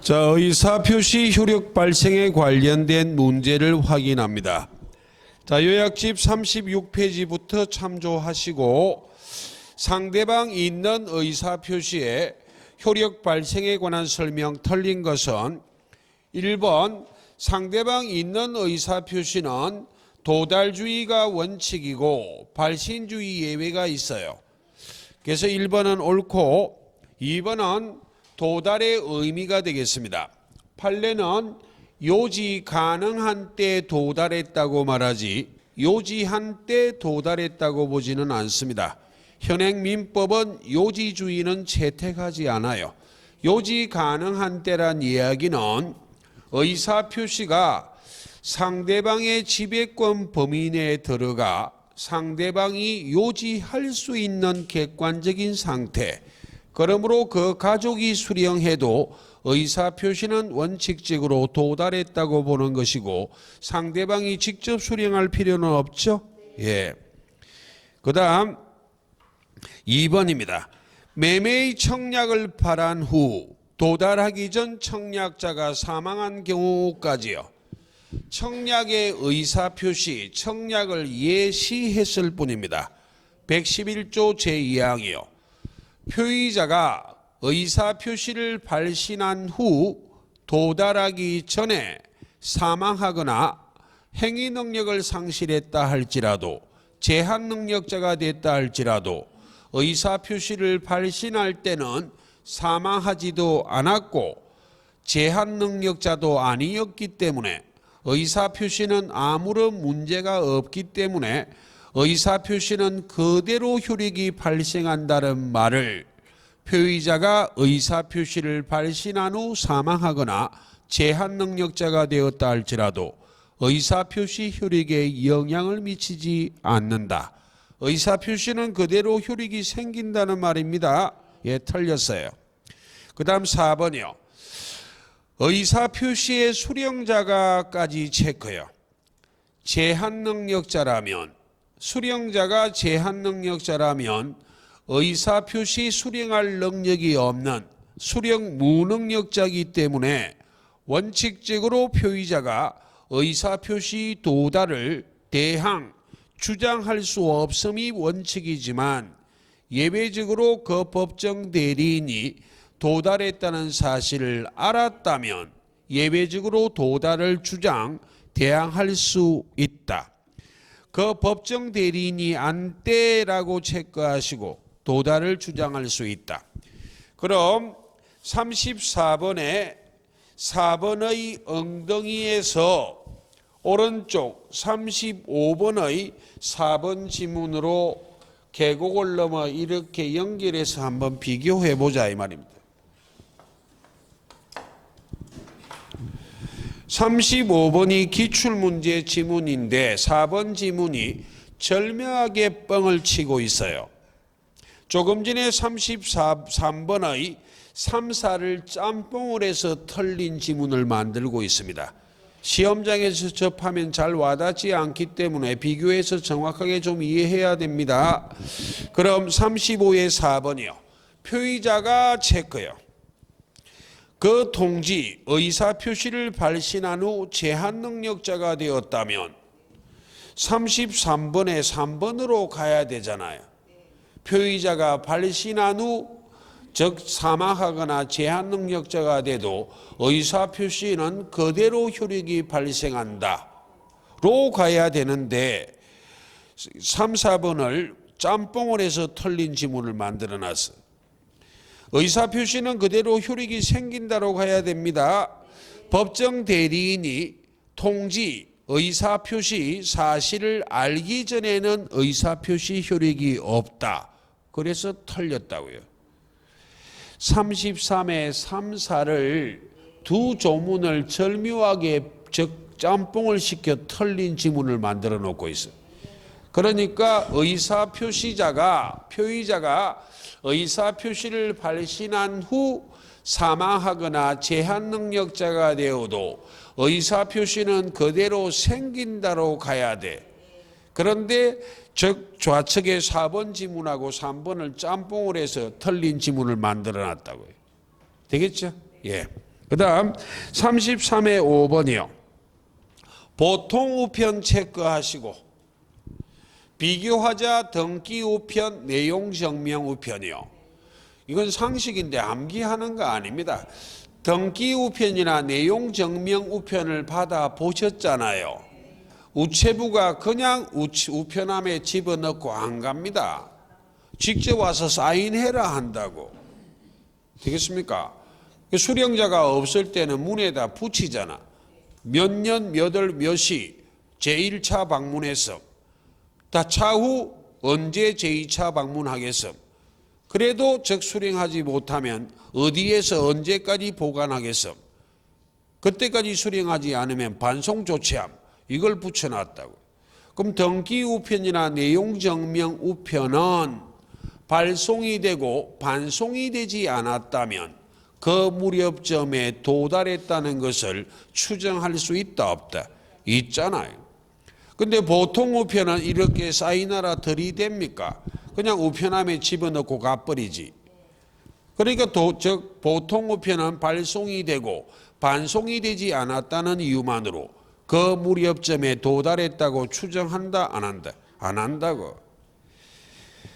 자, 의사표시 효력 발생에 관련된 문제를 확인합니다. 자, 요약집 36페이지부터 참조하시고 상대방이 있는 의사표시에 효력 발생에 관한 설명 틀린 것은 1번 상대방이 있는 의사표시는 도달주의가 원칙이고 발신주의 예외가 있어요. 그래서 1번은 옳고 2번은 도달의 의미가 되겠습니다. 판례는 요지 가능한 때 도달했다고 말하지 요지한 때 도달했다고 보지는 않습니다. 현행 민법은 요지주의는 채택하지 않아요. 요지 가능한 때란 이야기는 의사표시가 상대방의 지배권 범위 내에 들어가 상대방이 요지할 수 있는 객관적인 상태, 그러므로 그 가족이 수령해도 의사표시는 원칙적으로 도달했다고 보는 것이고 상대방이 직접 수령할 필요는 없죠. 예. 그 다음 2번입니다. 매매의 청약을 발한 후 도달하기 전 청약자가 사망한 경우까지요. 청약의 의사표시, 청약을 예시했을 뿐입니다. 111조 제2항이요. 표의자가 의사표시를 발신한 후 도달하기 전에 사망하거나 행위능력을 상실했다 할지라도 제한능력자가 됐다 할지라도 의사표시를 발신할 때는 사망하지도 않았고 제한능력자도 아니었기 때문에 의사표시는 아무런 문제가 없기 때문에 의사표시는 그대로 효력이 발생한다는 말을 표의자가 의사표시를 발신한 후 사망하거나 제한능력자가 되었다 할지라도 의사표시 효력에 영향을 미치지 않는다. 의사표시는 그대로 효력이 생긴다는 말입니다. 예, 틀렸어요. 그 다음 4번이요. 의사표시의 수령자가까지 체크요. 제한능력자라면 수령자가 제한능력자라면 의사표시 수령할 능력이 없는 수령 무능력자이기 때문에 원칙적으로 표의자가 의사표시 도달을 대항 주장할 수 없음이 원칙이지만 예외적으로 그 법정 대리인이 도달했다는 사실을 알았다면 예외적으로 도달을 주장 대항할 수 있다. 그 법정 대리인이 안때라고 체크하시고 도달을 주장할 수 있다. 그럼 34번에 4번의 엉덩이에서 오른쪽 35번의 4번 지문으로 계곡을 넘어 이렇게 연결해서 한번 비교해 보자 이 말입니다. 35번이 기출문제 지문인데 4번 지문이 절묘하게 뻥을 치고 있어요. 조금 전에 33번의 3, 4를 짬뽕을 해서 틀린 지문을 만들고 있습니다. 시험장에서 접하면 잘 와닿지 않기 때문에 비교해서 정확하게 좀 이해해야 됩니다. 그럼 35의 4번이요. 표의자가 체크요. 그 통지, 의사표시를 발신한 후 제한능력자가 되었다면 33번에 3번으로 가야 되잖아요. 표의자가 발신한 후 즉 사망하거나 제한능력자가 돼도 의사표시는 그대로 효력이 발생한다 로 가야 되는데 3, 4번을 짬뽕을 해서 틀린 지문을 만들어놨어. 의사표시는 그대로 효력이 생긴다로 가야 됩니다. 법정 대리인이 통지, 의사표시 사실을 알기 전에는 의사표시 효력이 없다. 그래서 틀렸다고요. 33의 3, 4를 두 조문을 절묘하게 짬뽕을 시켜 틀린 지문을 만들어 놓고 있어요. 그러니까 의사표시자가 표의자가 의사표시를 발신한 후 사망하거나 제한능력자가 되어도 의사표시는 그대로 생긴다로 가야 돼. 그런데 즉 좌측에 4번 지문하고 3번을 짬뽕을 해서 틀린 지문을 만들어 놨다고요. 되겠죠? 예. 그 다음 33의 5번이요. 보통 우편 체크하시고 비교하자 등기 우편 내용 증명 우편이요. 이건 상식인데 암기하는 거 아닙니다. 등기 우편이나 내용 증명 우편을 받아 보셨잖아요. 우체부가 그냥 우편함에 집어넣고 안 갑니다. 직접 와서 사인해라 한다고. 되겠습니까? 수령자가 없을 때는 문에다 붙이잖아. 몇 년, 몇 월, 몇 시 제1차 방문했음. 다 차후 언제 제2차 방문하겠음. 그래도 적수령하지 못하면 어디에서 언제까지 보관하겠음. 그때까지 수령하지 않으면 반송 조치함. 이걸 붙여놨다고. 그럼 등기 우편이나 내용 증명 우편은 발송이 되고 반송이 되지 않았다면 그 무렵점에 도달했다는 것을 추정할 수 있다 없다? 있잖아요. 근데 보통 우편은 이렇게 사인하라 들이댑니까? 그냥 우편함에 집어넣고 가버리지. 그러니까 보통 우편은 발송이 되고 반송이 되지 않았다는 이유만으로 그 무렵점에 도달했다고 추정한다 안 한다? 안 한다고.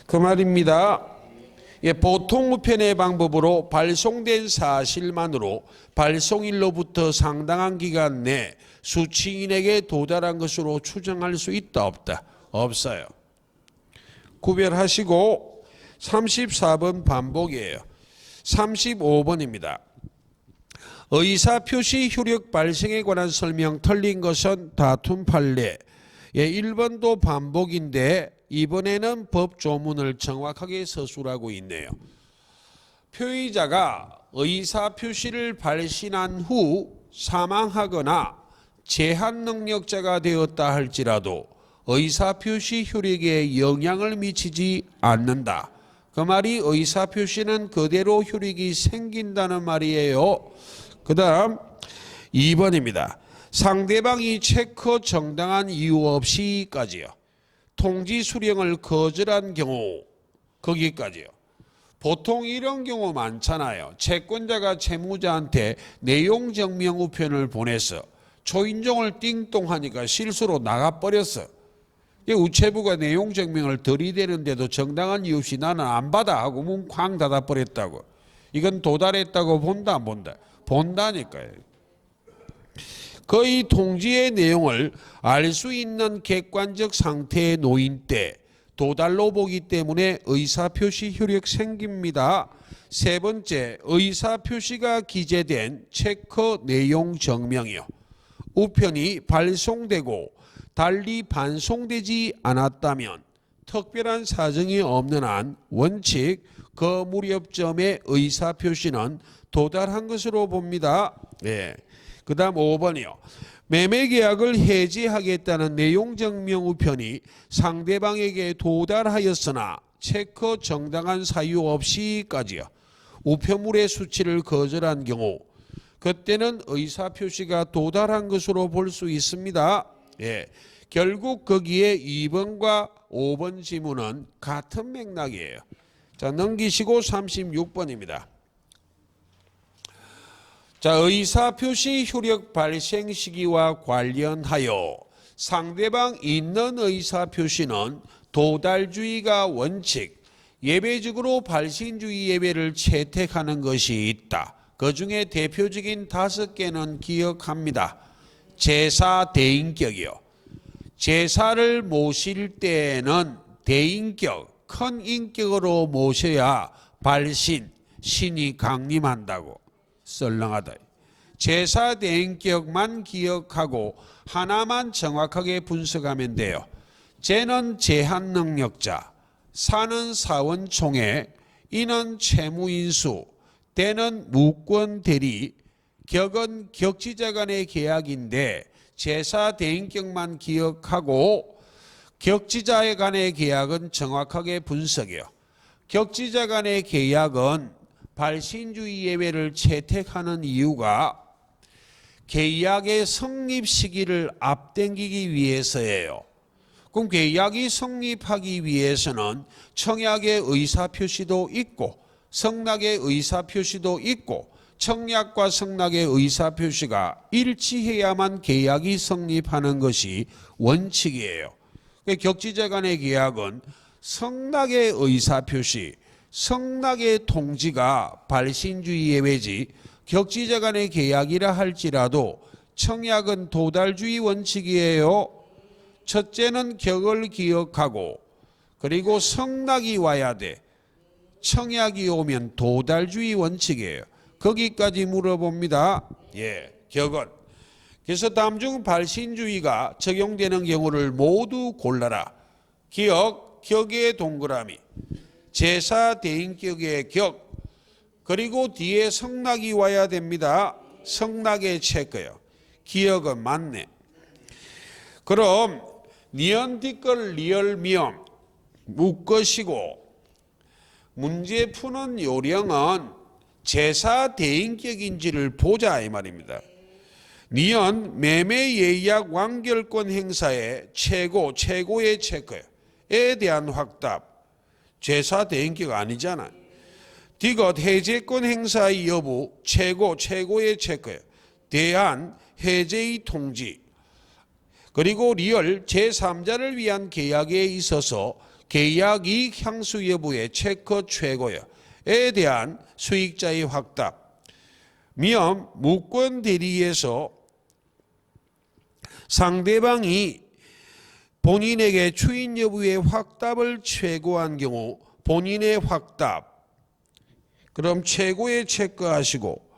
그 말입니다. 예, 보통 우편의 방법으로 발송된 사실만으로 발송일로부터 상당한 기간 내 수취인에게 도달한 것으로 추정할 수 있다 없다? 없어요. 구별하시고 34번 반복이에요. 35번입니다. 의사표시 효력 발생에 관한 설명 틀린 것은 다툼 판례. 예, 1번도 반복인데 이번에는 법조문을 정확하게 서술하고 있네요. 표의자가 의사표시를 발신한 후 사망하거나 제한능력자가 되었다 할지라도 의사표시 효력에 영향을 미치지 않는다. 그 말이 의사표시는 그대로 효력이 생긴다는 말이에요. 그 다음 2번입니다. 상대방이 체크 정당한 이유 없이까지요. 통지 수령을 거절한 경우 거기까지요. 보통 이런 경우 많잖아요. 채권자가 채무자한테 내용 증명 우편을 보내서 초인종을 띵동하니까 실수로 나가버렸어. 우체부가 내용 증명을 들이대는데도 정당한 이유 없이 나는 안 받아 하고 문 쾅 닫아버렸다고. 이건 도달했다고 본다 안 본다? 본다니까요. 거의 통지의 내용을 알 수 있는 객관적 상태에 놓인 때 도달로 보기 때문에 의사표시 효력 생깁니다. 세 번째, 의사표시가 기재된 체크 내용 증명이요. 우편이 발송되고 달리 반송되지 않았다면 특별한 사정이 없는 한 원칙 그 무렵점의 의사표시는 도달한 것으로 봅니다. 예. 그 다음 5번이요. 매매계약을 해지하겠다는 내용증명 우편이 상대방에게 도달하였으나 체크 정당한 사유 없이까지요. 우편물의 수취를 거절한 경우 그때는 의사표시가 도달한 것으로 볼 수 있습니다. 예. 결국 거기에 2번과 5번 지문은 같은 맥락이에요. 자, 넘기시고 36번입니다. 자, 의사표시 효력 발생 시기와 관련하여 상대방 있는 의사표시는 도달주의가 원칙, 예외적으로 발신주의 예외를 채택하는 것이 있다. 그 중에 대표적인 5개는 기억합니다. 제사 대인격이요. 제사를 모실 때는 대인격, 큰 인격으로 모셔야 발신, 신이 강림한다고. 썰렁하다. 제사 대인격만 기억하고 하나만 정확하게 분석하면 돼요. 제는 제한능력자, 사는 사원총회, 이는 채무인수, 대는 무권대리, 격은 격지자 간의 계약인데 제사 대인격만 기억하고 격지자 간의 계약은 정확하게 분석해요. 격지자 간의 계약은 발신주의 예외를 채택하는 이유가 계약의 성립 시기를 앞당기기 위해서예요. 그럼 계약이 성립하기 위해서는 청약의 의사표시도 있고 성락의 의사표시도 있고 청약과 성낙의 의사표시가 일치해야만 계약이 성립하는 것이 원칙이에요. 격지자 간의 계약은 성낙의 의사표시, 성낙의 통지가 발신주의 예외지 격지자 간의 계약이라 할지라도 청약은 도달주의 원칙이에요. 첫째는 격을 기억하고 그리고 성낙이 와야 돼. 청약이 오면 도달주의 원칙이에요. 거기까지 물어봅니다. 예, 격은. 그래서 다음 중 발신주의가 적용되는 경우를 모두 골라라. 기억, 격의 동그라미, 제사 대인격의 격, 그리고 뒤에 성낙이 와야 됩니다. 성낙의 체크요. 기억은 맞네. 그럼 니은 뒷글 리얼 미음 묶으시고 문제 푸는 요령은 제사 대인격인지를 보자 이 말입니다. 니은 매매 예약 완결권 행사의 최고의 체크에 대한 확답. 제사 대인격 아니잖아. 디귿 해제권 행사의 여부 최고의 체크에 대한 해제의 통지. 그리고 리얼 제3자를 위한 계약에 있어서 계약 이익 향수 여부의 체크 최고에 대한 수익자의 확답. 미음 무권 대리에서 상대방이 본인에게 추인 여부의 확답을 최고한 경우 본인의 확답. 그럼 최고의 체크하시고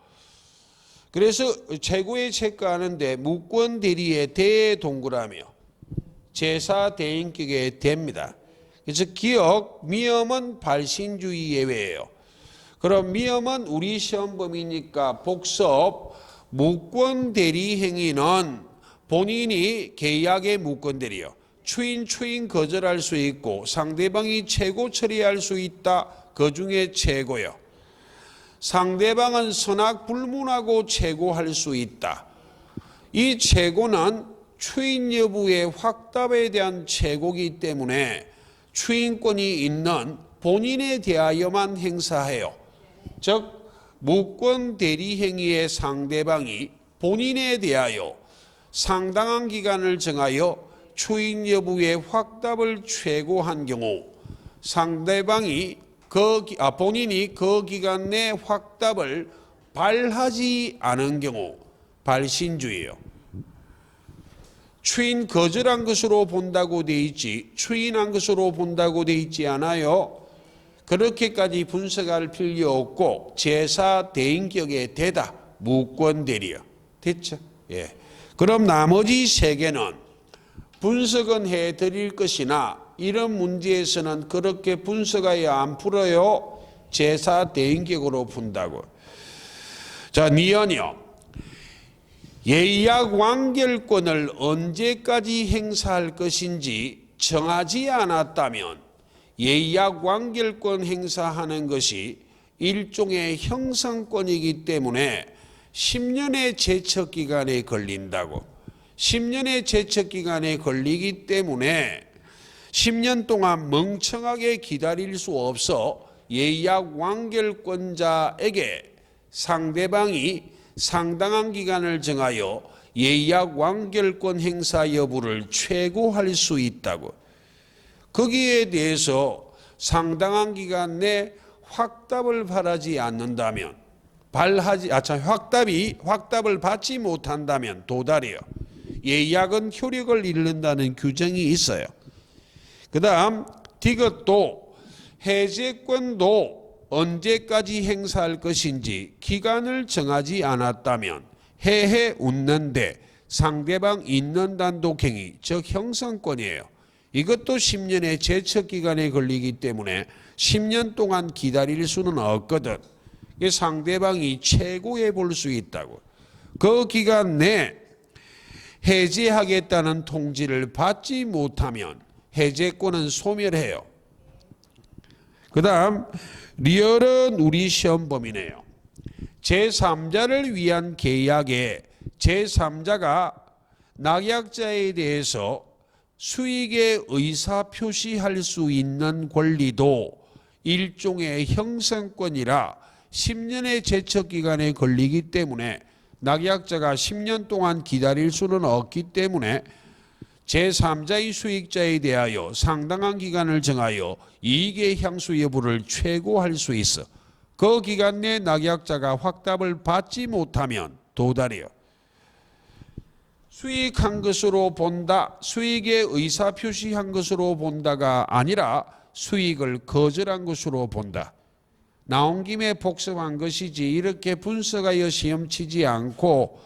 그래서 최고의 체크하는데 무권 대리의 대 동그라미요. 제사 대인격의 대입니다. 그래서 기억 미음은 발신주의 예외예요. 그럼 미음은 우리 시험 범위니까 복섭 무권 대리 행위는 본인이 계약의 무권 대리요. 추인 거절할 수 있고 상대방이 최고 처리할 수 있다. 그 중에 최고요. 상대방은 선악 불문하고 최고할 수 있다. 이 최고는 추인 여부의 확답에 대한 최고이기 때문에 추인권이 있는 본인에 대하여만 행사해요. 즉 무권 대리 행위의 상대방이 본인에 대하여 상당한 기간을 정하여 추인 여부의 확답을 최고한 경우 상대방이 본인이 그 기간 내 확답을 발하지 않은 경우 발신주의예요. 추인 거절한 것으로 본다고 돼 있지 추인한 것으로 본다고 돼 있지 않아요. 그렇게까지 분석할 필요 없고 제사 대인격의 대다 무권 대리요. 됐죠? 예. 그럼 나머지 세 개는 분석은 해드릴 것이나 이런 문제에서는 그렇게 분석하여 안 풀어요. 제사 대인격으로 푼다고. 자, 니은이요. 예약 완결권을 언제까지 행사할 것인지 정하지 않았다면 예약 완결권 행사하는 것이 일종의 형성권이기 때문에 10년의 제척기간에 걸린다고. 10년의 제척기간에 걸리기 때문에 10년 동안 멍청하게 기다릴 수 없어 예약 완결권자에게 상대방이 상당한 기간을 정하여 예약 완결권 행사 여부를 최고할 수 있다고. 거기에 대해서 상당한 기간 내 확답을 바라지 않는다면 확답을 받지 못한다면 도달이요. 예약은 효력을 잃는다는 규정이 있어요. 그 다음 디귿도 해제권도 언제까지 행사할 것인지 기간을 정하지 않았다면 해해 웃는데 상대방 있는 단독행위 즉 형성권이에요. 이것도 10년의 제척기간에 걸리기 때문에 10년 동안 기다릴 수는 없거든. 상대방이 최고해 볼 수 있다고. 그 기간 내 해제하겠다는 통지를 받지 못하면 해제권은 소멸해요. 그 다음 리얼은 우리 시험 범위네요. 제3자를 위한 계약에 제3자가 낙약자에 대해서 수익의 의사표시할 수 있는 권리도 일종의 형성권이라 10년의 제척 기간에 걸리기 때문에 낙약자가 10년 동안 기다릴 수는 없기 때문에 제3자의 수익자에 대하여 상당한 기간을 정하여 이익의 향수 여부를 최고할 수 있어. 그 기간 내 낙약자가 확답을 받지 못하면 도달이요. 수익한 것으로 본다, 수익의 의사표시한 것으로 본다가 아니라 수익을 거절한 것으로 본다. 나온 김에 복습한 것이지 이렇게 분석하여 시험치지 않고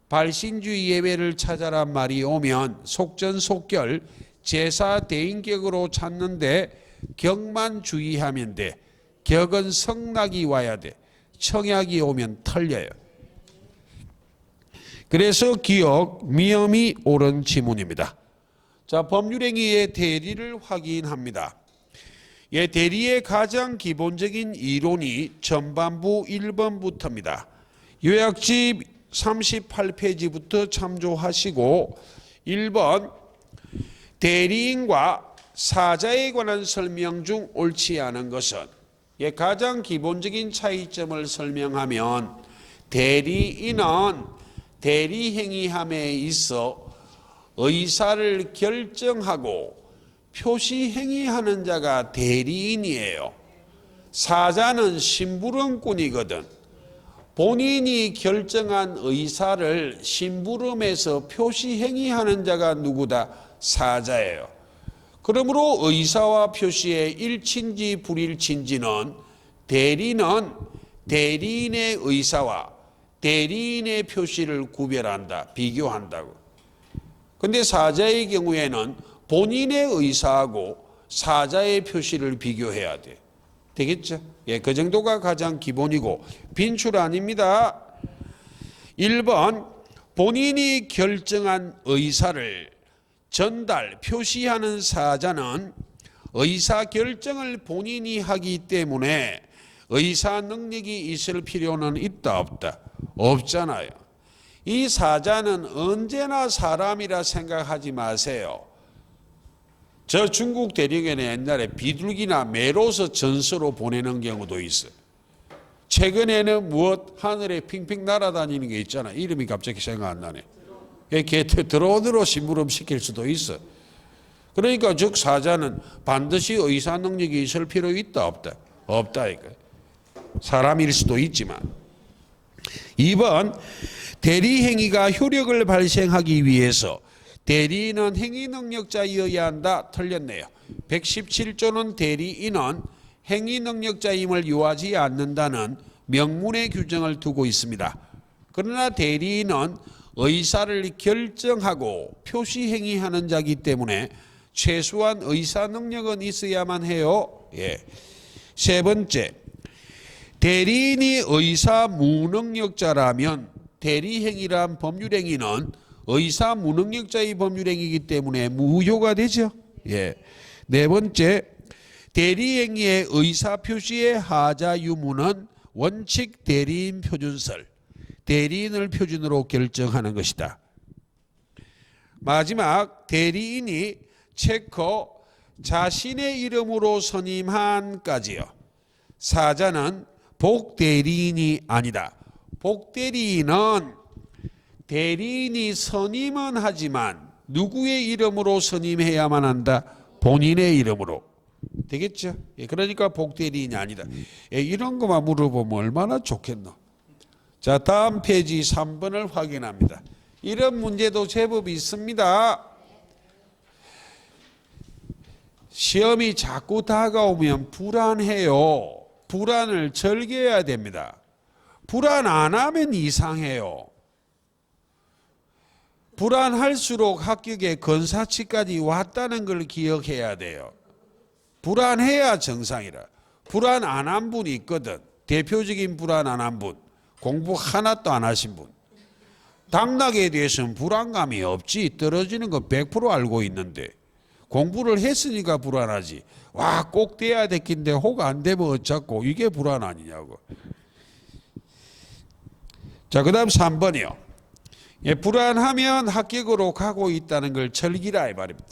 발신주의 예배를 찾아란 말이 오면 속전속결 제사 대인격으로 찾는데 격만 주의하면 돼. 격은 성락이 와야 돼. 청약이 오면 털려요. 그래서 기억, 미음이 옳은 지문입니다. 자, 법률행위의 대리를 확인합니다. 대리의 가장 기본적인 이론이 전반부 1번부터입니다. 요약집 38페이지부터 참조하시고 1번 대리인과 사자에 관한 설명 중 옳지 않은 것은 가장 기본적인 차이점을 설명하면 대리인은 대리행위함에 있어 의사를 결정하고 표시행위하는 자가 대리인이에요. 사자는 심부름꾼이거든. 본인이 결정한 의사를 심부름해서 표시행위하는 자가 누구다? 사자예요. 그러므로 의사와 표시의 일치인지 불일치인지는 대리인은 대리인의 의사와 대리인의 표시를 구별한다, 비교한다고. 근데 사자의 경우에는 본인의 의사하고 사자의 표시를 비교해야 돼. 되겠죠? 그 정도가 가장 기본이고 빈출 아닙니다. 1번 본인이 결정한 의사를 전달, 표시하는 사자는 의사 결정을 본인이 하기 때문에 의사 능력이 있을 필요는 있다 없다? 없잖아요. 이 사자는 언제나 사람이라 생각하지 마세요. 저 중국 대령에는 옛날에 비둘기나 매로서 전서로 보내는 경우도 있어요. 최근에는 하늘에 핑핑 날아다니는 게 있잖아. 이름이 갑자기 생각 안 나네. 걔 드론으로 심부름 시킬 수도 있어. 그러니까 즉 사자는 반드시 의사 능력이 있을 필요 있다 없다? 없다 이거. 사람일 수도 있지만. 2번 대리행위가 효력을 발생하기 위해서 대리인은 행위능력자이어야 한다. 틀렸네요. 117조는 대리인은 행위능력자임을 요하지 않는다는 명문의 규정을 두고 있습니다. 그러나 대리인은 의사를 결정하고 표시행위하는 자이기 때문에 최소한 의사능력은 있어야만 해요. 세 번째, 대리인이 의사 무능력자라면 대리행위란 법률행위는 의사 무능력자의 법률행위이기 때문에 무효가 되죠. 네 번째, 대리행위의 의사표시의 하자 유무는 원칙 대리인 표준설, 대리인을 표준으로 결정하는 것이다. 마지막, 대리인이 체커 자신의 이름으로 선임한까지요. 사자는 복대리인이 아니다. 복대리인은 대리인이 선임은 하지만 누구의 이름으로 선임해야만 한다? 본인의 이름으로. 되겠죠? 그러니까 복대리인이 아니다. 이런 것만 물어보면 얼마나 좋겠노. 자, 다음 페이지 3번을 확인합니다. 이런 문제도 제법 있습니다. 시험이 자꾸 다가오면 불안해요. 불안을 즐겨야 됩니다. 불안 안 하면 이상해요. 불안할수록 합격의 건사치까지 왔다는 걸 기억해야 돼요. 불안해야 정상이라. 불안 안 한 분이 있거든. 대표적인 불안 안 한 분. 공부 하나도 안 하신 분. 당락에 대해서는 불안감이 없지. 떨어지는 거 100% 알고 있는데 공부를 했으니까 불안하지. 와, 꼭 돼야 됐긴데 혹 안 되면 어쩌고. 이게 불안 아니냐고. 자, 그 다음 3번이요. 불안하면 합격으로 가고 있다는 걸 즐기라 이 말입니다.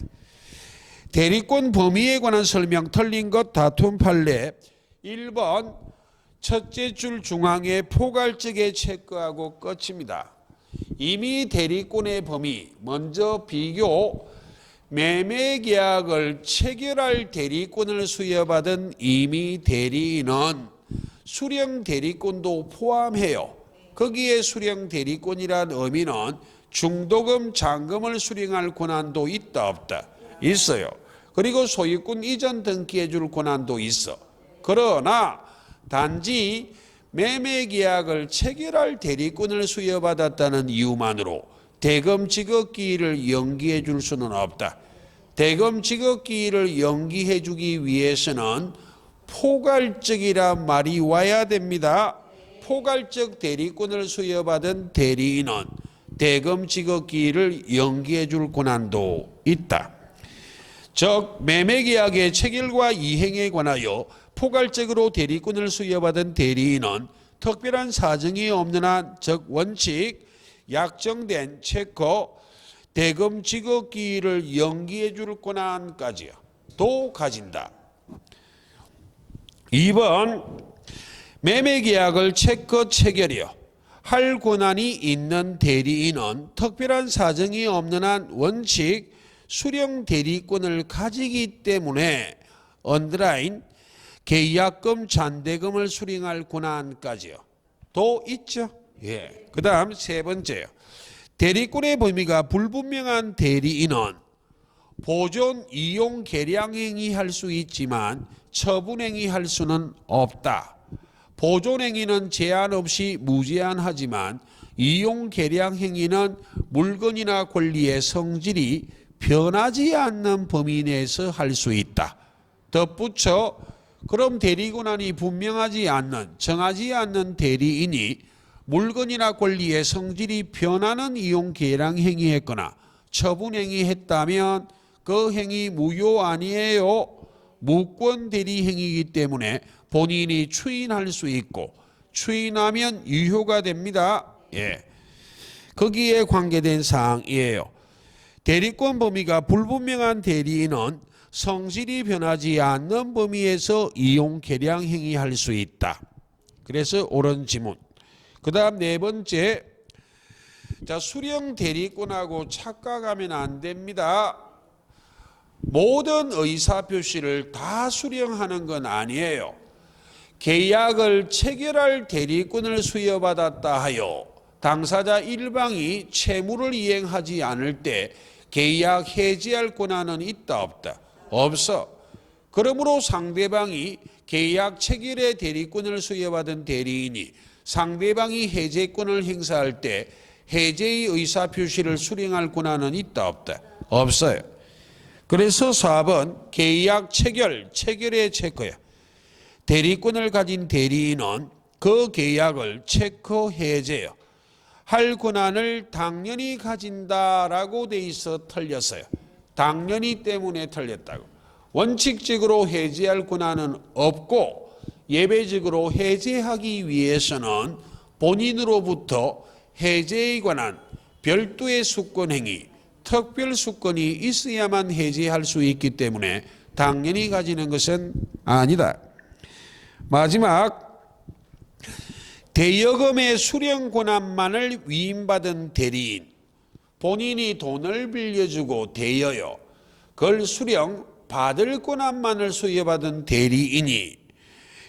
대리권 범위에 관한 설명 틀린 것 다툼 판례. 1번 첫째 줄 중앙에 포괄적에 체크하고 끝입니다. 이미 대리권의 범위, 먼저 비교 매매계약을 체결할 대리권을 수여받은 임의 대리인은 수령 대리권도 포함해요. 거기에 수령 대리권이란 의미는 중도금, 잔금을 수령할 권한도 있다 없다? 있어요. 그리고 소유권 이전 등기해 줄 권한도 있어. 그러나 단지 매매계약을 체결할 대리권을 수여받았다는 이유만으로 대금 지급기일을 연기해 줄 수는 없다. 대금 지급기일을 연기해 주기 위해서는 포괄적이란 말이 와야 됩니다. 포괄적 대리권을 수여받은 대리인은 대금 지급기일을 연기해 줄 권한도 있다. 즉 매매계약의 체결과 이행에 관하여 포괄적으로 대리권을 수여받은 대리인은 특별한 사정이 없는 한, 즉 원칙, 약정된 체크, 대금 지급기일을 연기해 줄 권한까지요 도 가진다. 2번 매매계약을 체크 체결이요 할 권한이 있는 대리인은 특별한 사정이 없는 한 원칙 수령 대리권을 가지기 때문에 언더라인 계약금 잔대금을 수령할 권한까지요 도 있죠. 예. 그 다음 세 번째요. 대리권의 범위가 불분명한 대리인은 보존, 이용, 계량행위 할 수 있지만 처분행위 할 수는 없다. 보존행위는 제한 없이 무제한하지만 이용, 계량행위는 물건이나 권리의 성질이 변하지 않는 범위 내에서 할 수 있다. 덧붙여 그럼 대리권한이 분명하지 않는, 정하지 않는 대리인이 물건이나 권리의 성질이 변하는 이용, 계량 행위했거나 처분행위 했다면 그 행위 무효 아니에요. 무권 대리 행위이기 때문에 본인이 추인할 수 있고 추인하면 유효가 됩니다. 예. 거기에 관계된 사항이에요. 대리권 범위가 불분명한 대리인은 성질이 변하지 않는 범위에서 이용, 계량 행위할 수 있다. 그래서 옳은 지문. 그 다음 네 번째, 자 수령 대리권하고 착각하면 안 됩니다. 모든 의사표시를 다 수령하는 건 아니에요. 계약을 체결할 대리권을 수여받았다 하여 당사자 일방이 채무를 이행하지 않을 때 계약 해지할 권한은 있다 없다? 없어. 그러므로 상대방이 계약 체결의 대리권을 수여받은 대리인이 상대방이 해제권을 행사할 때 해제의 의사표시를 수령할 권한은 있다 없다? 없어요. 그래서 4번 계약 체결의 체크야. 대리권을 가진 대리인은 그 계약을 체크 해제요 할 권한을 당연히 가진다라고 돼 있어 틀렸어요. 당연히 때문에 틀렸다고. 원칙적으로 해제할 권한은 없고 예외적으로 해제하기 위해서는 본인으로부터 해제에 관한 별도의 수권행위, 특별수권이 있어야만 해제할 수 있기 때문에 당연히 가지는 것은 아니다. 마지막, 대여금의 수령 권한만을 위임받은 대리인, 본인이 돈을 빌려주고 대여요 그걸 수령 받을 권한만을 수여받은 대리인이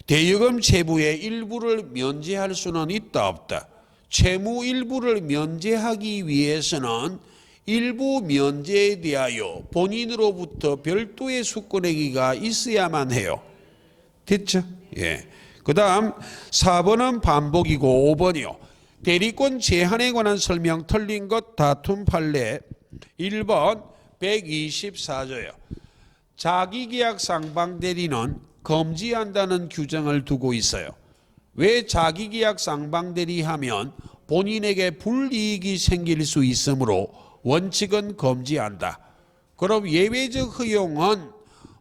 대여금 채무의 일부를 면제할 수는 있다 없다? 채무 일부를 면제하기 위해서는 일부 면제에 대하여 본인으로부터 별도의 수권행위가 있어야만 해요. 됐죠? 예. 그 다음 4번은 반복이고 5번이요. 대리권 제한에 관한 설명 틀린 것 다툼 판례 1번 124조요. 자기계약 상방대리는 금지한다는 규정을 두고 있어요. 왜 자기계약 상방대리 하면 본인에게 불이익이 생길 수 있으므로 원칙은 금지한다. 그럼 예외적 허용은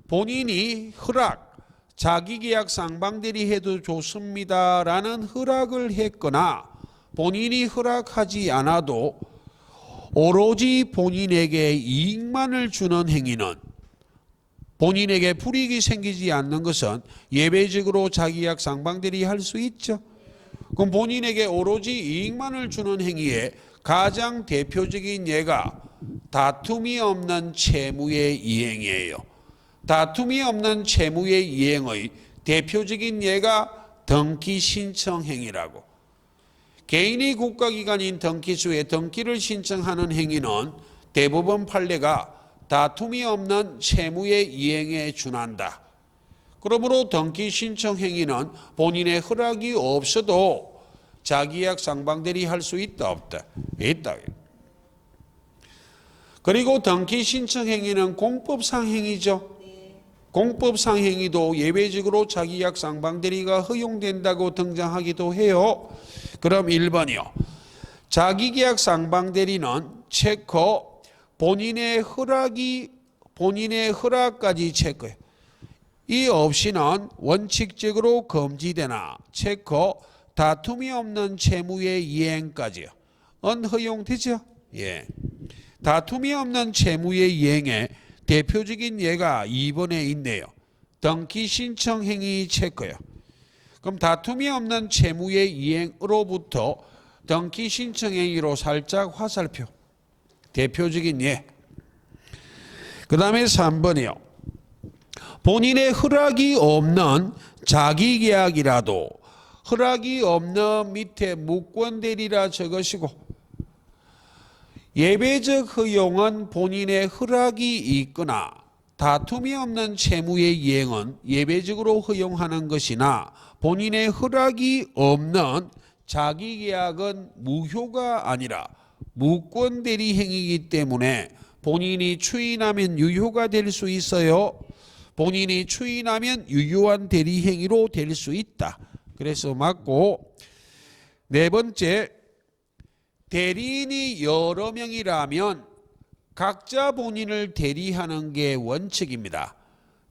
본인이 허락, 자기계약 상방대리 해도 좋습니다라는 허락을 했거나 본인이 허락하지 않아도 오로지 본인에게 이익만을 주는 행위는 본인에게 불이익이 생기지 않는 것은 예외적으로 자기약 상방들이 할 수 있죠. 그럼 본인에게 오로지 이익만을 주는 행위에 가장 대표적인 예가 다툼이 없는 채무의 이행이에요. 다툼이 없는 채무의 이행의 대표적인 예가 등기 신청 행위라고. 개인이 국가기관인 등기소에 등기를 신청하는 행위는 대법원 판례가 다툼이 없는 채무의 이행에 준한다. 그러므로 등기 신청 행위는 본인의 허락이 없어도 자기약 상방들이 할 수 있다 없다? 있다. 그리고 등기 신청 행위는 공법상 행위죠. 공법상 행위도 예외적으로 자기약 상방대리가 허용된다고 등장하기도 해요. 그럼 1번이요. 자기계약 상방대리는 체커 본인의 허락까지 체크해. 이 없이는 원칙적으로 금지되나 체커 다툼이 없는 채무의 이행까지요. 허용되죠? 예. 다툼이 없는 채무의 이행에 대표적인 예가 2번에 있네요. 등기 신청 행위 체크요. 그럼 다툼이 없는 채무의 이행으로부터 등기 신청 행위로 살짝 화살표. 대표적인 예. 그 다음에 3번이요. 본인의 허락이 없는 자기계약이라도 허락이 없는 밑에 무권대리라 적으시고 예외적 허용은 본인의 허락이 있거나 다툼이 없는 채무의 이행은 예외적으로 허용하는 것이나 본인의 허락이 없는 자기계약은 무효가 아니라 무권대리 행위이기 때문에 본인이 추인하면 유효가 될 수 있어요. 본인이 추인하면 유효한 대리 행위로 될 수 있다. 그래서 맞고, 네 번째, 대리인이 여러 명이라면 각자 본인을 대리하는 게 원칙입니다.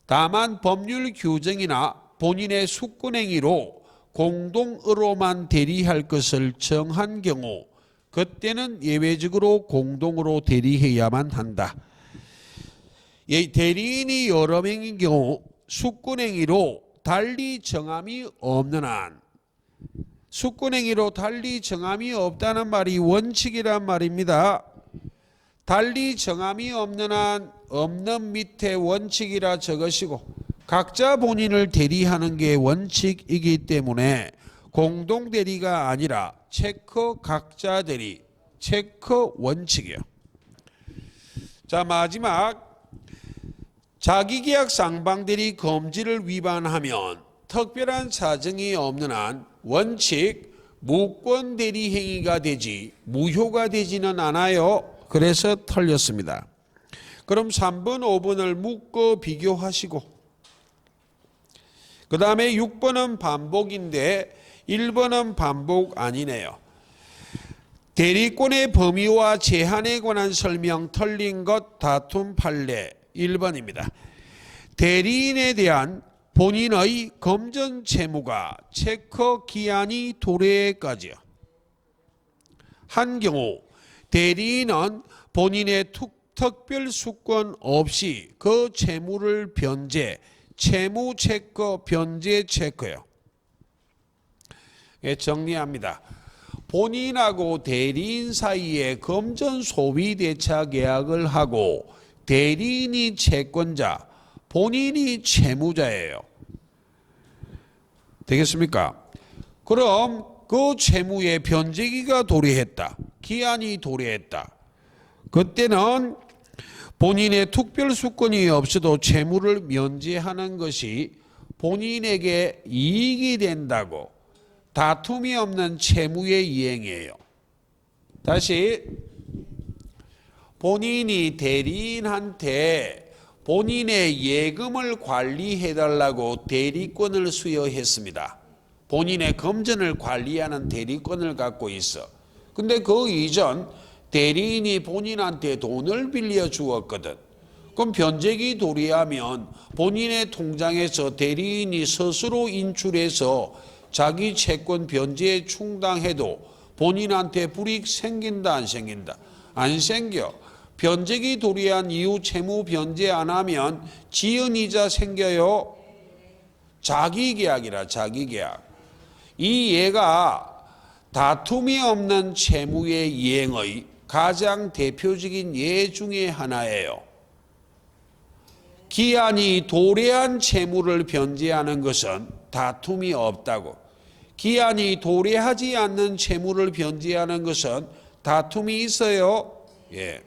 다만 법률 규정이나 본인의 숙권행위로 공동으로만 대리할 것을 정한 경우 그때는 예외적으로 공동으로 대리해야만 한다. 대리인이 여러 명인 경우 숙권행위로 달리 정함이 없는 한, 숙권행위로 달리 정함이 없다는 말이 원칙이란 말입니다. 달리 정함이 없는 한 없는 밑에 원칙이라 적으시고 각자 본인을 대리하는 게 원칙이기 때문에 공동 대리가 아니라 체커 각자 대리, 체커 원칙이요. 자, 마지막 자기계약 상방대리 금지를 위반하면 특별한 사정이 없는 한 원칙 무권대리 행위가 되지 무효가 되지는 않아요. 그래서 틀렸습니다. 그럼 3번, 5번을 묶어 비교하시고 그 다음에 6번은 반복인데 1번은 반복 아니네요. 대리권의 범위와 제한에 관한 설명 틀린 것 다툼 판례 1번입니다. 대리인에 대한 본인의 금전 채무가 체커 기한이 도래까지요. 한 경우 대리인은 본인의 특별 수권 없이 그 채무를 변제, 채무 체커, 변제 체커요. 예, 정리합니다. 본인하고 대리인 사이에 금전 소비 대차 계약을 하고 대리인이 채권자, 본인이 채무자예요. 되겠습니까? 그럼 그 채무의 변제기가 도래했다. 기한이 도래했다. 그때는 본인의 특별수권이 없어도 채무를 면제하는 것이 본인에게 이익이 된다고 다툼이 없는 채무의 이행이에요. 다시 본인이 대리인한테 본인의 예금을 관리해달라고 대리권을 수여했습니다. 본인의 금전을 관리하는 대리권을 갖고 있어. 근데 그 이전 대리인이 본인한테 돈을 빌려 주었거든. 그럼 변제기 도래하면 본인의 통장에서 대리인이 스스로 인출해서 자기 채권 변제에 충당해도 본인한테 불이익 생긴다 안 생긴다? 안 생겨. 변제기 도래한 이후 채무 변제 안 하면 지연 이자 생겨요. 자기계약이라 자기계약. 이 예가 다툼이 없는 채무의 이행의 가장 대표적인 예 중에 하나예요. 기한이 도래한 채무를 변제하는 것은 다툼이 없다고. 기한이 도래하지 않는 채무를 변제하는 것은 다툼이 있어요. 예.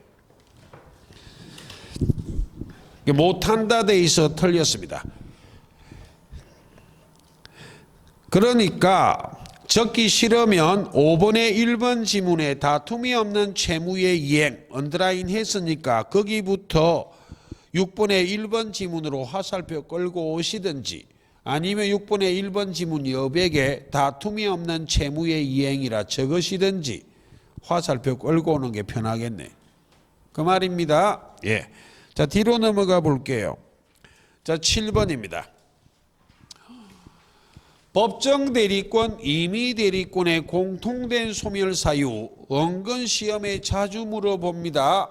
못한다 돼 있어 틀렸습니다. 그러니까 적기 싫으면 5번의 1번 지문에 다툼이 없는 채무의 이행 언더라인 했으니까 거기부터 6번의 1번 지문으로 화살표 끌고 오시든지 아니면 6번의 1번 지문 여백에 다툼이 없는 채무의 이행이라 적으시든지 화살표 끌고 오는 게 편하겠네. 그 말입니다. 예. 자, 뒤로 넘어가 볼게요. 자, 7번입니다. 법정 대리권, 임의 대리권의 공통된 소멸 사유 은근 시험에 자주 물어봅니다.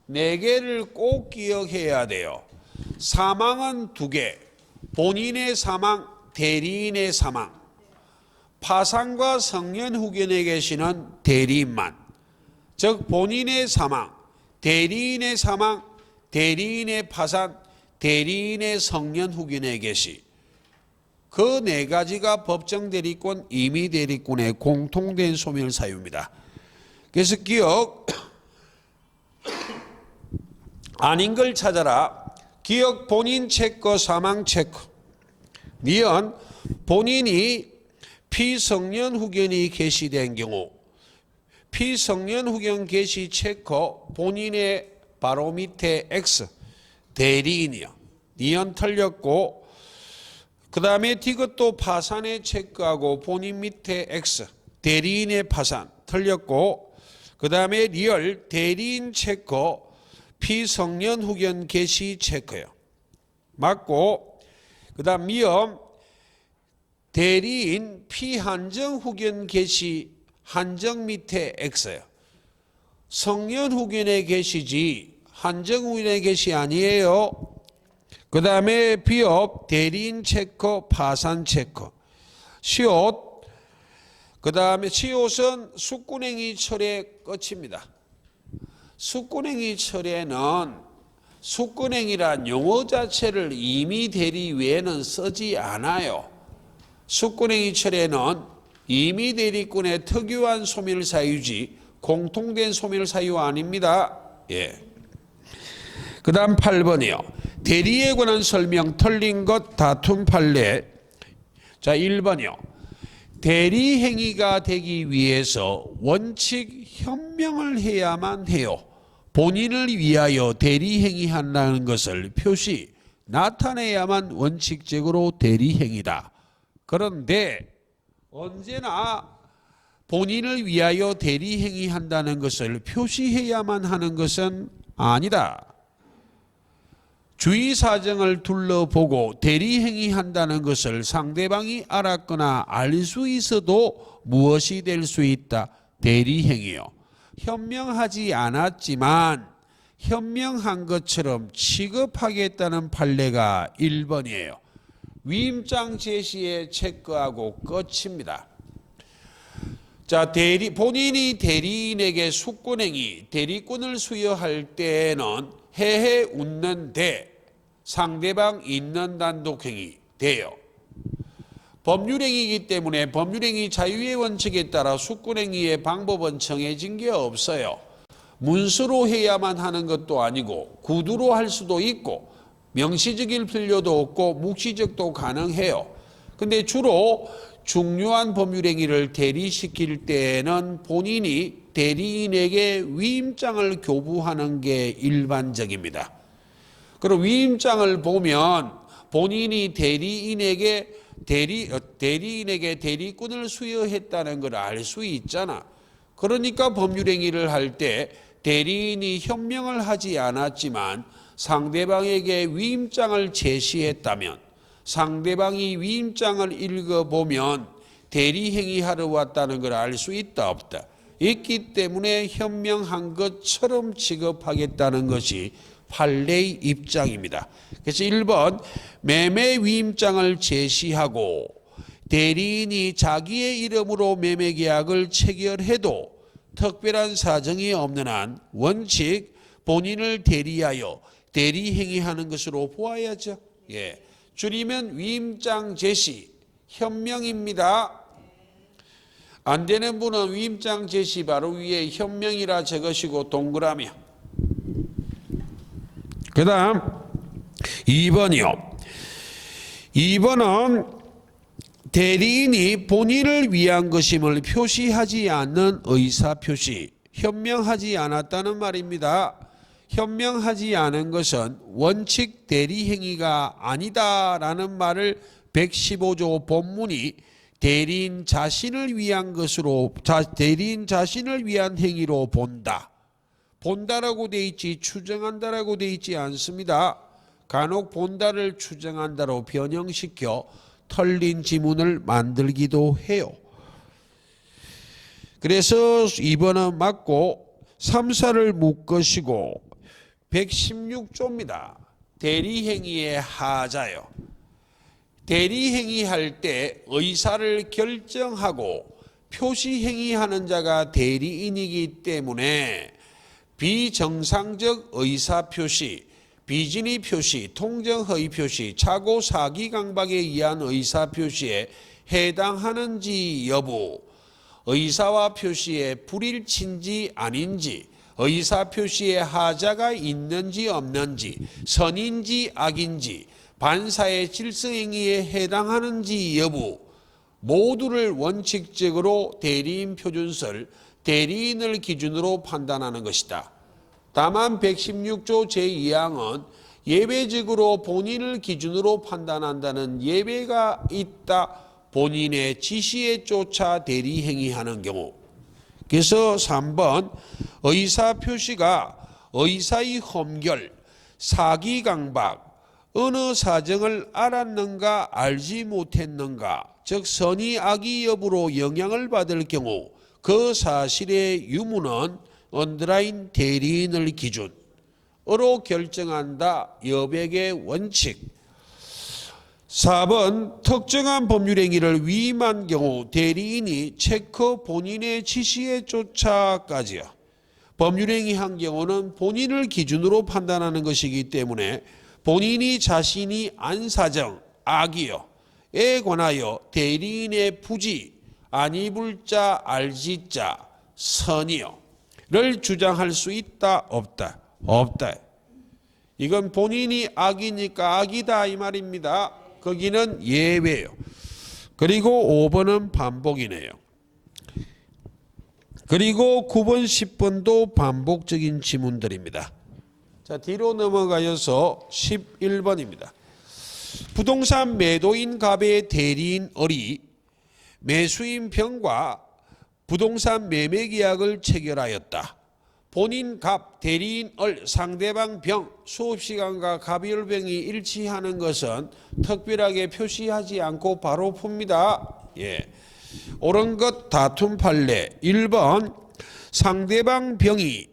4개를 꼭 기억해야 돼요. 사망은 2개. 본인의 사망, 대리인의 사망. 파산과 성년 후견에 계시는 대리인만. 즉 본인의 사망, 대리인의 사망, 대리인의 파산, 대리인의 성년 후견에 계시. 그 4가지가 법정 대리권, 임의 대리권의 공통된 소멸 사유입니다. 그래서 기억 아닌 걸 찾아라. 기억 본인 체크, 사망 체크. 니은 본인이 피성년 후견이 개시된 경우 피성년 후견 개시 체크 본인의 바로 밑에 X 대리인이요. 니은 틀렸고 그 다음에 디귿도 파산에 체크하고 본인 밑에 X 대리인의 파산 틀렸고 그 다음에 리얼 대리인 체크 피성년 후견 개시 체크요. 맞고 그 다음 미음 대리인 피한정 후견 개시 한정 밑에 X요. 성년 후견에 계시지 한정 후견에 계시 아니에요. 그 다음에 비업 대리인 체크 파산 체크. 시옷 그 다음에 시옷은 숙군행위 철의 끝입니다. 숙군행위 철에는 숙군행위란 용어 자체를 임의 대리 외에는 쓰지 않아요. 숙군행위 철에는 임의 대리권의 특유한 소멸 사유지 공통된 소멸 사유 아닙니다. 예. 그 다음 8번이요. 대리에 관한 설명 틀린 것 다툼 판례. 자 1번이요. 대리 행위가 되기 위해서 원칙 현명을 해야만 해요. 본인을 위하여 대리 행위한다는 것을 표시 나타내야만 원칙적으로 대리 행위다. 그런데 언제나 본인을 위하여 대리 행위한다는 것을 표시해야만 하는 것은 아니다. 주의 사정을 둘러보고 대리 행위한다는 것을 상대방이 알았거나 알 수 있어도 무엇이 될 수 있다. 대리 행위요. 현명하지 않았지만 현명한 것처럼 취급하겠다는 판례가 1번이에요. 위임장 제시에 체크하고 끝입니다. 자, 본인이 대리인에게 숙군행위, 대리권을 수여할 때는 해해 웃는데 상대방 있는 단독행위 돼요. 법률행위이기 때문에 법률행위 자유의 원칙에 따라 숙군행위의 방법은 정해진 게 없어요. 문서로 해야만 하는 것도 아니고 구두로 할 수도 있고 명시적일 필요도 없고 묵시적도 가능해요. 근데 주로 중요한 법률행위를 대리시킬 때는 본인이 대리인에게 위임장을 교부하는 게 일반적입니다. 그리고 위임장을 보면 본인이 대리인에게 대리권을 수여했다는 걸 알 수 있잖아. 그러니까 법률행위를 할 때 대리인이 현명을 하지 않았지만 상대방에게 위임장을 제시했다면 상대방이 위임장을 읽어보면 대리행위하러 왔다는 걸 알 수 있다 없다. 있기 때문에 현명한 것처럼 취급하겠다는 것이 판례의 입장입니다. 그래서 1번 매매 위임장을 제시하고 대리인이 자기의 이름으로 매매계약을 체결해도 특별한 사정이 없는 한 원칙 본인을 대리하여 대리행위하는 것으로 보아야죠. 예. 줄이면 위임장 제시, 현명입니다. 안 되는 분은 위임장 제시 바로 위에 현명이라 적으시고 동그라미. 그 다음 2번이요. 2번은 대리인이 본인을 위한 것임을 표시하지 않는 의사표시, 현명하지 않았다는 말입니다. 현명하지 않은 것은 원칙 대리행위가 아니다라는 말을 115조 본문이 대리인 자신을 위한 것으로, 대리인 자신을 위한 행위로 본다. 본다라고 돼 있지 추정한다라고 돼 있지 않습니다. 간혹 본다를 추정한다로 변형시켜 털린 지문을 만들기도 해요. 그래서 2번은 맞고 3, 4를 묶으시고 116조입니다. 대리행위의 하자요. 대리행위할 때 의사를 결정하고 표시행위하는 자가 대리인이기 때문에 비정상적 의사표시, 비진의 표시, 통정허위 표시, 착오 사기 강박에 의한 의사표시에 해당하는지 여부, 의사와 표시에 불일치인지 아닌지, 의사표시에 하자가 있는지 없는지, 선인지 악인지, 반사의 질서행위에 해당하는지 여부 모두를 원칙적으로 대리인 표준설, 대리인을 기준으로 판단하는 것이다. 다만 116조 제2항은 예외적으로 본인을 기준으로 판단한다는 예외가 있다. 본인의 지시에 쫓아 대리행위하는 경우. 그래서 3번 의사표시가 의사의 험결, 사기강박, 어느 사정을 알았는가 알지 못했는가, 즉 선의 악의 여부로 영향을 받을 경우 그 사실의 유무는 언더라인 대리인을 기준으로 결정한다. 여백의 원칙. 4번 특정한 법률행위를 위임한 경우 대리인이 체크 본인의 지시에 쫓아까지요. 법률행위한 경우는 본인을 기준으로 판단하는 것이기 때문에 본인이 자신이 안 사정, 악이요 에 관하여 대리인의 부지, 아니불자, 알지자, 선이요 를 주장할 수 있다, 없다? 없다. 이건 본인이 악이니까 악이다 이 말입니다. 거기는 예외요. 그리고 5번은 반복이네요. 그리고 9번, 10번도 반복적인 지문들입니다. 자, 뒤로 넘어가서 11번입니다. 부동산 매도인 갑의 대리인 을이 매수인 병과 부동산 매매 계약을 체결하였다. 본인 갑, 대리인 을, 상대방 병, 수업시간과 갑일병이 일치하는 것은 특별하게 표시하지 않고 바로 풉니다. 예. 옳은 것 다툼 판례. 1번 상대방 병이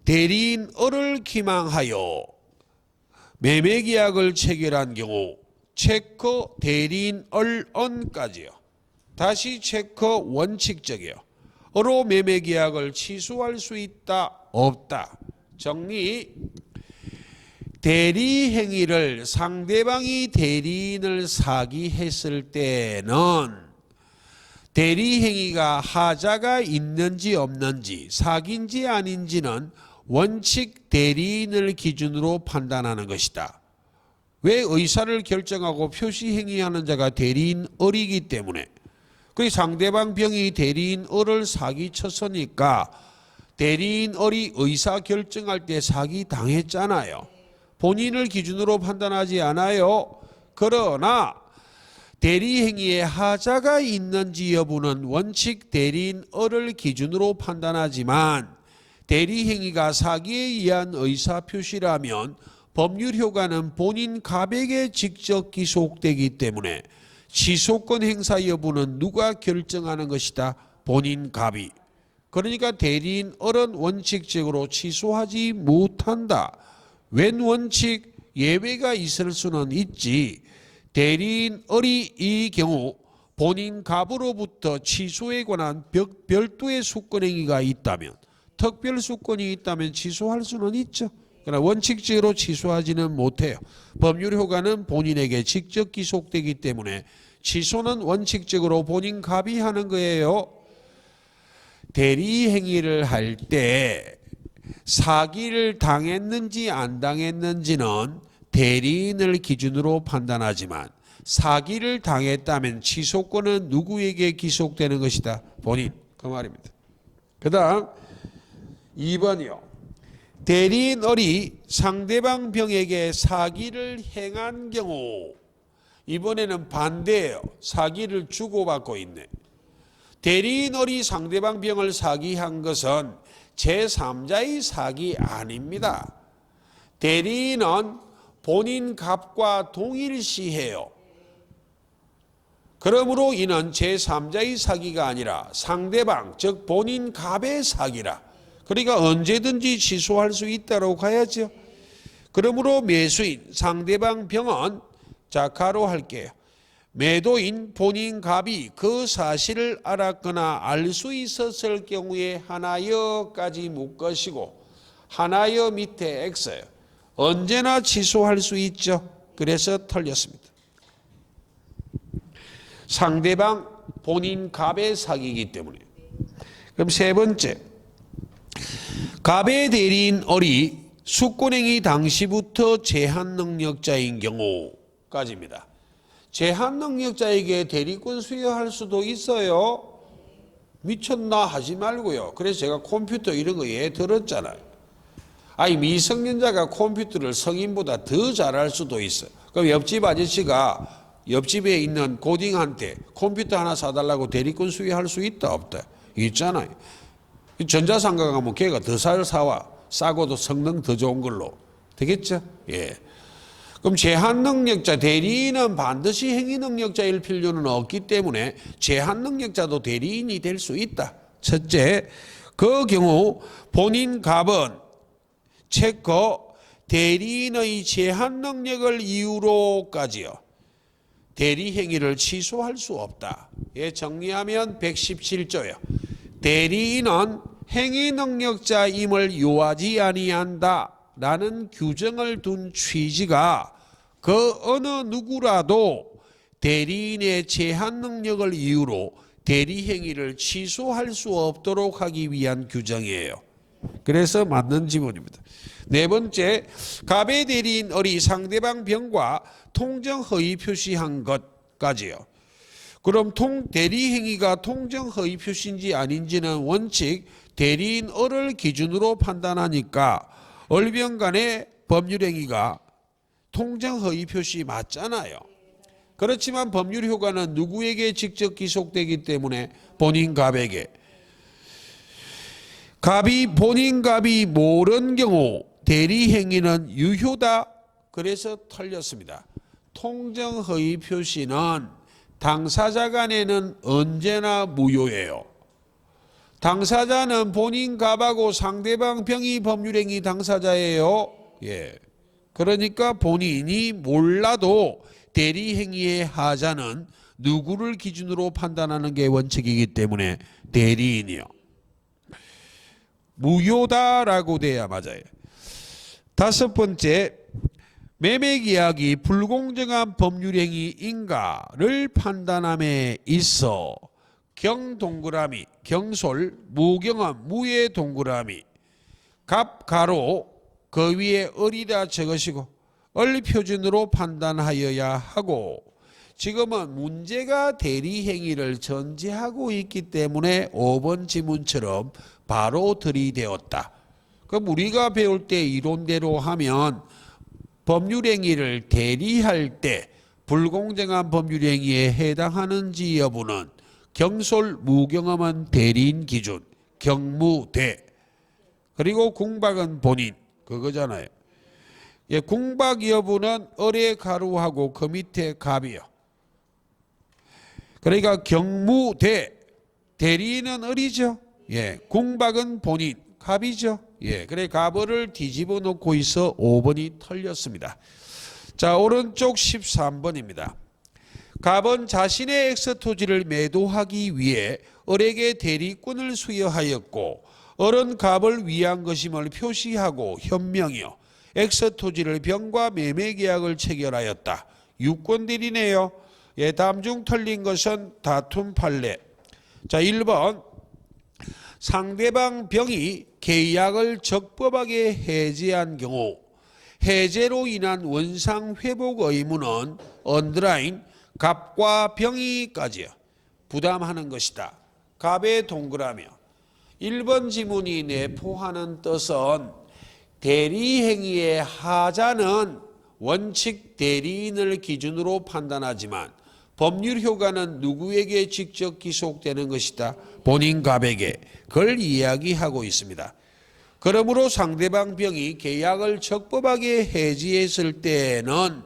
대리인 을을 기망하여 매매계약을 체결한 경우 체크 대리인 을 언까지요. 다시 체크 원칙적이요. 어로 매매계약을 취소할 수 있다, 없다. 정리. 대리행위를 상대방이 대리인을 사기했을 때는 대리행위가 하자가 있는지 없는지 사기인지 아닌지는 원칙 대리인을 기준으로 판단하는 것이다. 왜? 의사를 결정하고 표시행위하는 자가 대리인 을이기 때문에. 그 상대방 병이 대리인 을을 사기쳤으니까 대리인 을이 의사 결정할 때 사기 당했잖아요. 본인을 기준으로 판단하지 않아요. 그러나 대리행위에 하자가 있는지 여부는 원칙 대리인 을을 기준으로 판단하지만 대리행위가 사기에 의한 의사표시라면 법률 효과는 본인 갑에게 직접 기속되기 때문에 취소권 행사 여부는 누가 결정하는 것이다? 본인 갑이. 그러니까 대리인 을은 원칙적으로 취소하지 못한다. 웬 원칙? 예외가 있을 수는 있지. 대리인 을이 이 경우 본인 갑으로부터 취소에 관한 별도의 수권행위가 있다면, 특별 수권이 있다면 취소할 수는 있죠. 그러나 원칙적으로 취소하지는 못해요. 법률 효과는 본인에게 직접 기속되기 때문에 취소는 원칙적으로 본인 갑이 하는 거예요. 대리 행위를 할 때 사기를 당했는지 안 당했는지는 대리인을 기준으로 판단하지만, 사기를 당했다면 취소권은 누구에게 기속되는 것이다? 본인. 그 말입니다. 그 다음 2번이요. 대리인 을이 상대방 병에게 사기를 행한 경우, 이번에는 반대예요. 사기를 주고받고 있네. 대리인 을이 상대방 병을 사기한 것은 제3자의 사기 아닙니다. 대리인은 본인 갑과 동일시해요. 그러므로 이는 제3자의 사기가 아니라 상대방, 즉 본인 갑의 사기라. 그러니까 언제든지 취소할 수 있다고 가야죠. 그러므로 매수인 상대방 병은, 자 가로 할게요. 매도인 본인 갑이 그 사실을 알았거나 알 수 있었을 경우에 하나여까지 묶으시고, 하나여 밑에 X예요. 언제나 취소할 수 있죠. 그래서 틀렸습니다. 상대방 본인 갑의 사기이기 때문에. 그럼 세 번째, 갑의 대리인 을이 수권행위 당시부터 제한능력자인 경우까지입니다. 제한능력자에게 대리권 수여할 수도 있어요. 미쳤나 하지 말고요. 그래서 제가 컴퓨터 이런 거 예 들었잖아요. 아니 미성년자가 컴퓨터를 성인보다 더 잘할 수도 있어요. 그럼 옆집 아저씨가 옆집에 있는 고딩한테 컴퓨터 하나 사달라고 대리권 수여할 수 있다 없다? 있잖아요. 전자상가 가면 걔가 더 잘 사와. 싸고도 성능 더 좋은 걸로. 되겠죠? 예. 그럼 제한능력자, 대리인은 반드시 행위능력자일 필요는 없기 때문에 제한능력자도 대리인이 될 수 있다. 첫째, 그 경우 본인 갑은 체크 대리인의 제한능력을 이유로까지요 대리행위를 취소할 수 없다. 예, 정리하면 117조예요. 대리인은 행위능력자임을 요하지 아니한다 라는 규정을 둔 취지가 그 어느 누구라도 대리인의 제한능력을 이유로 대리행위를 취소할 수 없도록 하기 위한 규정이에요. 그래서 맞는 지문입니다. 네 번째, 갑의 대리인 을이 상대방 병과 통정허위 표시한 것까지요. 그럼 대리행위가 통정허위 표시인지 아닌지는 원칙 대리인 을을 기준으로 판단하니까 을병 간의 법률행위가 통정허위 표시 맞잖아요. 그렇지만 법률 효과는 누구에게 직접 기속되기 때문에 본인 갑에게. 본인 갑이 모른 경우 대리행위는 유효다. 그래서 틀렸습니다. 통정허위 표시는 당사자 간에는 언제나 무효예요. 당사자는 본인 갑하고 상대방 병이 법률행위 당사자예요. 예. 그러니까 본인이 몰라도 대리행위의 하자는 누구를 기준으로 판단하는 게 원칙이기 때문에 대리인이요. 무효다라고 돼야 맞아요. 다섯 번째, 매매계약이 불공정한 법률행위인가를 판단함에 있어 경동그라미, 경솔, 무경은 무의 동그라미, 갑 가로 그 위에 을이다 적으시고 을 표준으로 판단하여야 하고, 지금은 문제가 대리행위를 전제하고 있기 때문에 5번 지문처럼 바로 들이대었다. 그럼 우리가 배울 때 이론대로 하면 법률행위를 대리할 때 불공정한 법률행위에 해당하는지 여부는 경솔, 무경험은 대리인 기준, 경무대, 그리고 궁박은 본인, 그거잖아요. 예, 궁박 여부는 을의 가루하고 그 밑에 갑이요. 그러니까 경무대, 대리인은 을이죠. 예, 궁박은 본인 갑이죠. 예, 그래 갑을 뒤집어 놓고 있어 5번이 틀렸습니다. 자, 오른쪽 13번입니다. 갑은 자신의 X 토지를 매도하기 위해 을에게 대리권을 수여하였고 을은 갑을 위한 것임을 표시하고 현명이요 X 토지를 병과 매매 계약을 체결하였다. 유권대리네요. 예, 다음 중 틀린 것은 다툼 판례. 자, 1번 상대방 병이 계약을 적법하게 해지한 경우 해제로 인한 원상 회복 의무는 언더라인 갑과 병이까지 부담하는 것이다. 갑의 동그라미. 1번 지문이 내포하는 뜻은 대리행위의 하자는 원칙 대리인을 기준으로 판단하지만 법률 효과는 누구에게 직접 기속되는 것이다. 본인 갑에게. 그걸 이야기하고 있습니다. 그러므로 상대방 병이 계약을 적법하게 해지했을 때에는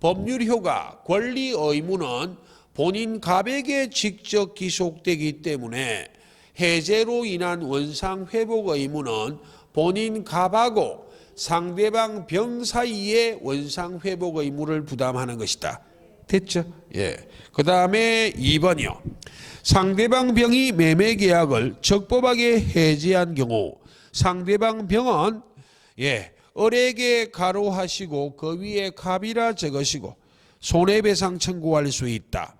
법률 효과, 권리 의무는 본인 갑에게 직접 기속되기 때문에 해제로 인한 원상 회복 의무는 본인 갑하고 상대방 병 사이의 원상 회복 의무를 부담하는 것이다. 됐죠? 예. 그 다음에 2번이요. 상대방 병이 매매 계약을 적법하게 해지한 경우 상대방 병은 을에게 가로하시고 그 위에 갑이라 적으시고 손해배상 청구할 수 있다.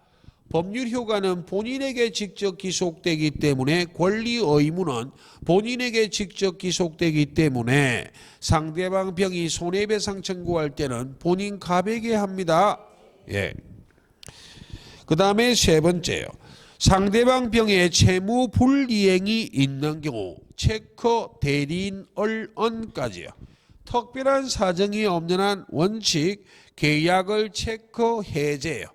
법률 효과는 본인에게 직접 기속되기 때문에 권리 의무는 본인에게 직접 기속되기 때문에 상대방 병이 손해배상 청구할 때는 본인 갑에게 합니다. 예. 그 다음에 세 번째요. 상대방 병의 채무 불이행이 있는 경우 체크 대리인 을은까지요. 특별한 사정이 없는 한 원칙 계약을 체크 해제요.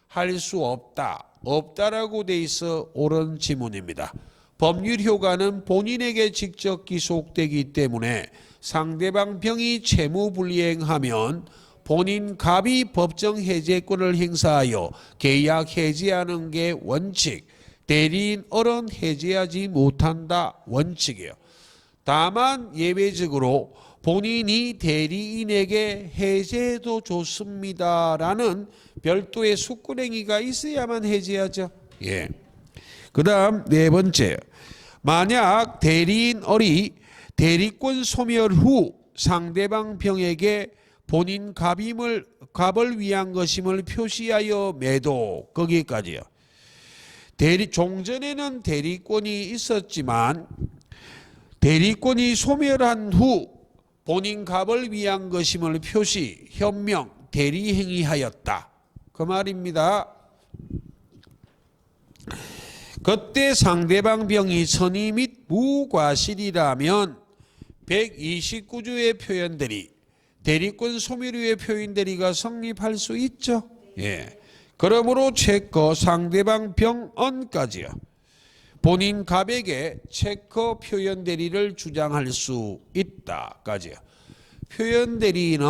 할 수 없다. 없다라고 돼 있어 옳은 지문입니다. 법률 효과는 본인에게 직접 기속되기 때문에 상대방 병이 채무 불이행하면 본인 갑이 법정 해제권을 행사하여 계약 해지하는 게 원칙. 대리인 을은 해지하지 못한다. 원칙이에요. 다만 예외적으로 본인이 대리인에게 해제해도 좋습니다라는 별도의 숙고행위가 있어야만 해제하죠. 예. 그 다음 네 번째. 만약 대리인 을이 대리권 소멸 후 상대방 병에게 본인 갑을 위한 것임을 표시하여 매도 거기까지요. 종전에는 대리권이 있었지만 대리권이 소멸한 후 본인 갑을 위한 것임을 표시, 현명, 대리행위하였다. 그 말입니다. 그때 상대방 병이 선의 및 무과실이라면 129조의 표현들이 대리권 소멸 후의 표현들이가 성립할 수 있죠. 예. 그러므로 체크 상대방 병언까지요. 본인 갑에게 체크 표현 대리를 주장할 수 있다까지요. 표현 대리는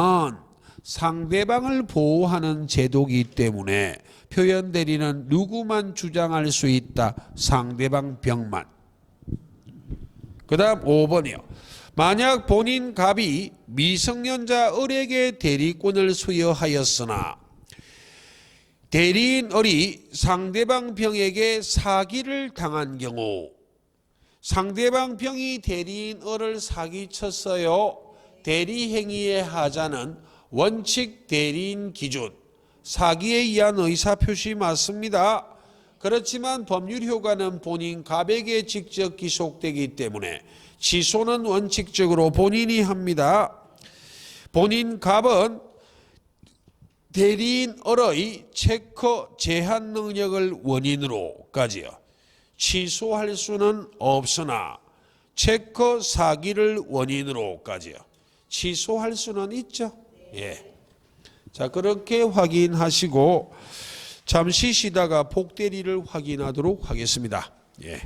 상대방을 보호하는 제도이기 때문에 표현 대리는 누구만 주장할 수 있다. 상대방 병만. 그 다음 5번이요. 만약 본인 갑이 미성년자 을에게 대리권을 수여하였으나 대리인 을이 상대방 병에게 사기를 당한 경우 상대방 병이 대리인 을을 사기쳤어요. 대리행위의 하자는 원칙 대리인 기준 사기에 의한 의사표시 맞습니다. 그렇지만 법률 효과는 본인 갑에게 직접 기속되기 때문에 취소는 원칙적으로 본인이 합니다. 본인 갑은 대리인 을의 체크 제한 능력을 원인으로까지요. 취소할 수는 없으나 체크 사기를 원인으로까지요. 취소할 수는 있죠. 예. 자, 그렇게 확인하시고 잠시 쉬다가 복대리를 확인하도록 하겠습니다. 예.